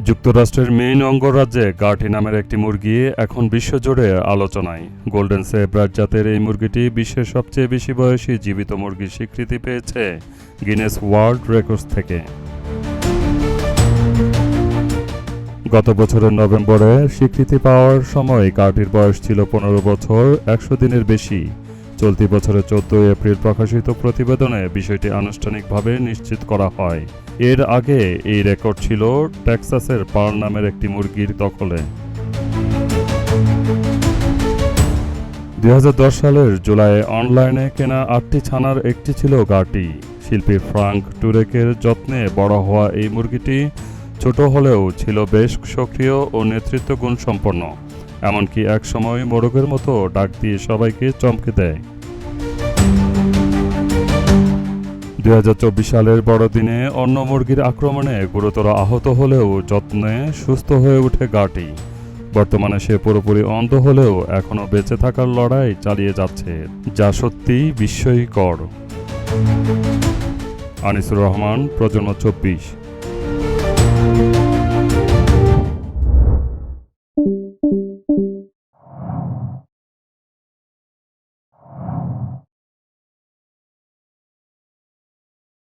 যুক্তরাষ্ট্রের মেইন অঙ্গরাজ্যে গার্টি নামের একটি মুরগি এখন বিশ্বজুড়ে আলোচনায়। গোল্ডেন সেব্রার জাতের এই মুরগিটি বিশ্বের সবচেয়ে বেশি বয়সী জীবিত মুরগির স্বীকৃতি পেয়েছে গিনেস ওয়ার্ল্ড রেকর্ডস থেকে। গত বছরের নভেম্বরে স্বীকৃতি পাওয়ার সময় গার্টির বয়স ছিল 15 বছর 100 দিনের বেশি। চলতি বছরের 14 এপ্রিল প্রকাশিত প্রতিবেদনে বিষয়টি আনুষ্ঠানিকভাবে নিশ্চিত করা হয়। এর আগে এই রেকর্ড ছিল টেক্সাসের পার্ল নামের একটি মুরগির দখলে। 2010 সালের জুলাইয়ে অনলাইনে কেনা 8টি ছানার একটি ছিল গার্টি। শিল্পী ফ্রাঙ্ক টুরেকের যত্নে বড় হওয়া এই মুরগিটি ছোট হলেও ছিল বেশ সক্রিয় ও নেতৃত্ব গুণ সম্পন্ন। এমনকি একসময় মোরগের মতো ডাক দিয়ে সবাইকে চমকে দেয়। 2024 সালের বড়দিনে অন্য মুরগির আক্রমণে গুরুতর আহত হলেও যত্নে সুস্থ হয়ে ওঠে গার্টি। বর্তমানে সে পুরোপুরি অন্ধ হলেও এখনও বেঁচে থাকার লড়াই চালিয়ে যাচ্ছে, যা সত্যিই বিস্ময়কর। আনিসুর রহমান, প্রজন্ম 24।